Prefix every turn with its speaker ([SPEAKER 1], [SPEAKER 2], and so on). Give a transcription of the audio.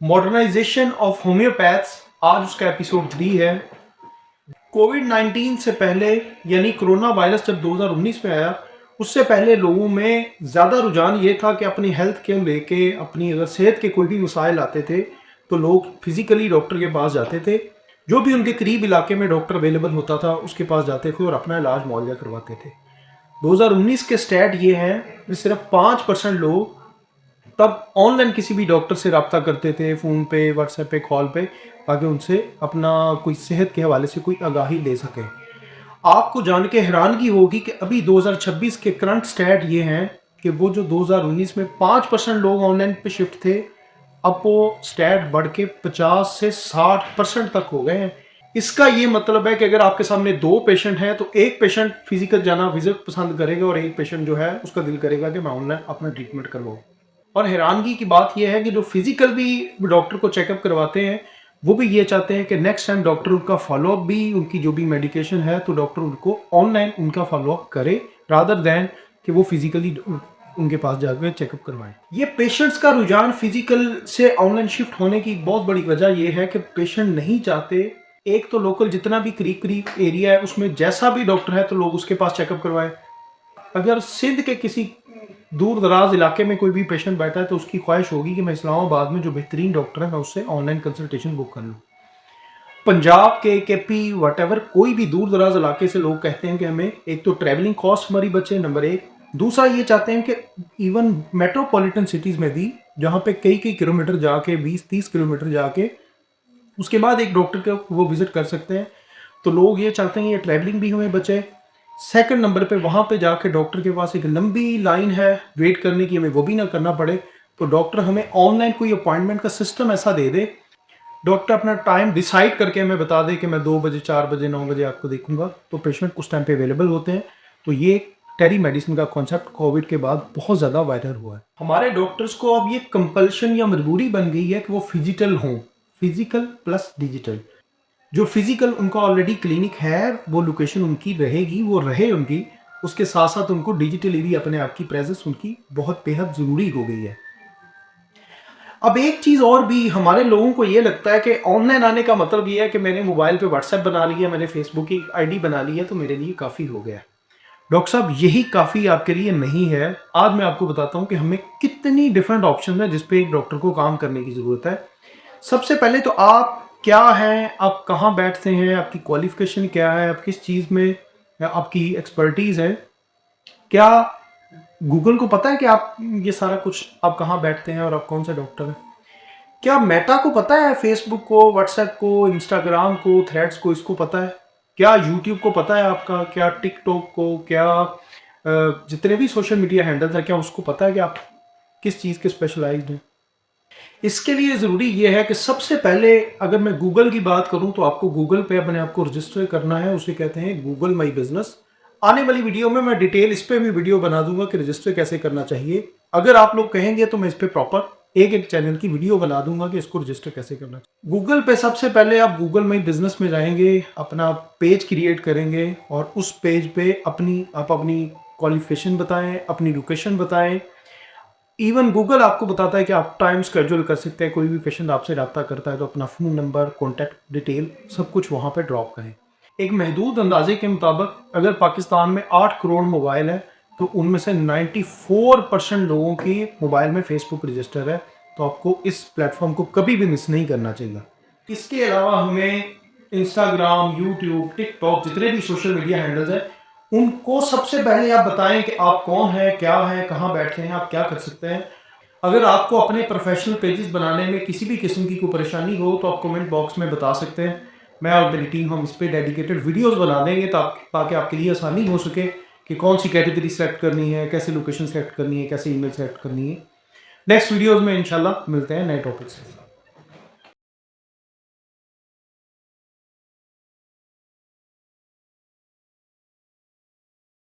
[SPEAKER 1] Modernisation of homeopaths, आज उसका episode 3 है। कोविड-19 से पहले यानी कोरोना वायरस जब 2019 में आया, उससे पहले लोगों में ज़्यादा रुझान ये था कि अपनी हेल्थ के लेके, अपनी अगर सेहत के कोई भी मसाइल आते थे तो लोग फिजिकली डॉक्टर के पास जाते थे। जो भी उनके करीब इलाके में डॉक्टर अवेलेबल होता था उसके पास जाते थे और अपना इलाज मुआवजा करवाते थे। 2019 के स्टैट ये हैं कि सिर्फ 5% लोग तब ऑनलाइन किसी भी डॉक्टर से रब्ता करते थे, फ़ोन पे, व्हाट्सएप पे, कॉल पे, ताकि उनसे अपना कोई सेहत के हवाले से कोई आगाही ले सकें। आपको जान के हैरानगी होगी कि अभी 2026 के करंट स्टैट ये हैं कि वो जो 2019 में 5% लोग ऑनलाइन पे शिफ्ट थे, अब वो स्टैट बढ़ के 50 से 60% तक हो गए हैं। इसका ये मतलब है कि अगर आपके सामने 2 पेशेंट हैं तो एक पेशेंट फिजिकल जाना विजिट पसंद करेगा और एक पेशेंट जो है उसका दिल करेगा कि मैं ऑनलाइन अपना ट्रीटमेंट करवाऊँ। और हैरानगी की बात यह है कि जो फिजिकल भी डॉक्टर को चेकअप करवाते हैं, वो भी ये चाहते हैं कि नेक्स्ट टाइम डॉक्टर उनका फॉलोअप भी, उनकी जो भी मेडिकेशन है तो डॉक्टर उनको ऑनलाइन उनका फॉलोअप करे, रादर दैन कि वो फिजिकली उनके पास जाकर चेकअप करवाएं। ये पेशेंट्स का रुझान फिजिकल से ऑनलाइन शिफ्ट होने की बहुत बड़ी वजह ये है कि पेशेंट नहीं चाहते, एक तो लोकल जितना भी करीब करीब एरिया है उसमें जैसा भी डॉक्टर है तो लोग उसके पास चेकअप करवाएं। अगर सिंध के किसी दूर दराज इलाके में कोई भी पेशेंट बैठा है तो उसकी ख्वाहिश होगी कि मैं इस्लामाबाद में जो बेहतरीन डॉक्टर है मैं उससे ऑनलाइन कंसल्टेशन बुक कर लूँ। पंजाब के केपी वटेवर कोई भी दूर दराज इलाके से लोग कहते हैं कि हमें एक तो ट्रैवलिंग कॉस्ट हमारी बचे, नंबर एक। दूसरा ये चाहते हैं कि इवन मेट्रोपॉलिटन सिटीज़ में भी, जहाँ पे कई कई किलोमीटर जाके, 20-30 किलोमीटर जाके उसके बाद एक डॉक्टर को वो विजिट कर सकते हैं, तो लोग ये चाहते हैं ये ट्रैवलिंग भी हमें बचे। सेकंड नंबर पे वहाँ पे जाके डॉक्टर के पास एक लंबी लाइन है वेट करने की, हमें वो भी ना करना पड़े। तो डॉक्टर हमें ऑनलाइन कोई अपॉइंटमेंट का सिस्टम ऐसा दे दे, डॉक्टर अपना टाइम डिसाइड करके हमें बता दे कि मैं 2 बजे, 4 बजे, 9 बजे आपको देखूंगा, तो पेशेंट उस टाइम पे अवेलेबल होते हैं। तो ये टेली मेडिसिन का कॉन्सेप्ट कोविड के बाद बहुत ज़्यादा वायरल हुआ है। हमारे डॉक्टर्स को अब ये कंपल्शन या मजबूरी बन गई है कि वो फिजिकल हों, फिजिकल प्लस डिजिटल। जो फिजिकल उनका ऑलरेडी क्लिनिक है, वो लोकेशन उनकी रहेगी, वो रहे उनकी, उसके साथ साथ उनको डिजिटली भी अपने आप की प्रेजेंस उनकी बहुत बेहद ज़रूरी हो गई है। अब एक चीज़ और भी, हमारे लोगों को ये लगता है कि ऑनलाइन आने का मतलब ये है कि मैंने मोबाइल पे व्हाट्सएप बना लिया, मैंने फेसबुक की आईडी बना ली है तो मेरे लिए काफ़ी हो गया। डॉक्टर साहब, यही काफ़ी आपके लिए नहीं है। आज मैं आपको बताता हूँ कि हमें कितनी डिफरेंट ऑप्शन है जिस पे एक डॉक्टर को काम करने की ज़रूरत है। सबसे पहले तो आप क्या हैं, आप कहाँ बैठते हैं, आपकी क्वालिफ़िकेशन क्या है, आप किस चीज़ में आपकी एक्सपर्टीज़ है? क्या गूगल को पता है कि आप ये सारा कुछ, आप कहाँ बैठते हैं और आप कौन सा डॉक्टर हैं? क्या मेटा को पता है, फेसबुक को, व्हाट्सएप को, इंस्टाग्राम को, थ्रेड्स को, इसको पता है? क्या यूट्यूब को पता है आपका? क्या टिकटॉक को, क्या जितने भी सोशल मीडिया हैंडल्स हैं, क्या उसको पता है कि आप किस चीज़ के स्पेशलाइज्ड हैं? इसके लिए ज़रूरी ये है कि सबसे पहले अगर मैं गूगल की बात करूं तो आपको गूगल पे अपने आप को रजिस्टर करना है, उसे कहते हैं गूगल माई बिजनेस। आने वाली वीडियो में मैं डिटेल इस पे भी वीडियो बना दूंगा कि रजिस्टर कैसे करना चाहिए। अगर आप लोग कहेंगे तो मैं इस पे प्रॉपर एक चैनल की वीडियो बना दूंगा कि इसको रजिस्टर कैसे करना चाहिए। गूगल पे सबसे पहले आप गूगल माई बिजनेस में जाएंगे, अपना पेज क्रिएट करेंगे और उस पेज पे अपनी क्वालिफिकेशन बताएं, अपनी लोकेशन बताएं। इवन गूगल आपको बताता है कि आप टाइम शेड्यूल कर सकते हैं, कोई भी पेशेंट आपसे रब्ता करता है तो अपना फ़ोन नंबर, कॉन्टैक्ट डिटेल सब कुछ वहाँ पे ड्रॉप करें। एक महदूद अंदाजे के मुताबिक अगर पाकिस्तान में 8 करोड़ मोबाइल है तो उनमें से 94% लोगों की मोबाइल में फेसबुक रजिस्टर है, तो आपको इस प्लेटफॉर्म को कभी भी मिस नहीं करना चाहिए। इसके अलावा हमें इंस्टाग्राम, यूट्यूब, टिकटॉक, जितने भी सोशल मीडिया हैंडल्स हैं, उनको सबसे पहले आप बताएं कि आप कौन हैं, क्या हैं, कहाँ बैठे हैं, आप क्या कर सकते हैं। अगर आपको अपने प्रोफेशनल पेजेस बनाने में किसी भी किस्म की कोई परेशानी हो तो आप कमेंट बॉक्स में बता सकते हैं। मैं और मेरी टीम हम इस पर डेडिकेटेड वीडियोस बना देंगे ताकि आपके लिए आसानी हो सके कि कौन सी कैटेगरी सेलेक्ट करनी है, कैसे लोकेशन सेलेक्ट करनी है, कैसे ईमेल सेलेक्ट करनी है। नेक्स्ट वीडियोज़ में इंशाल्लाह मिलते हैं नए टॉपिक से।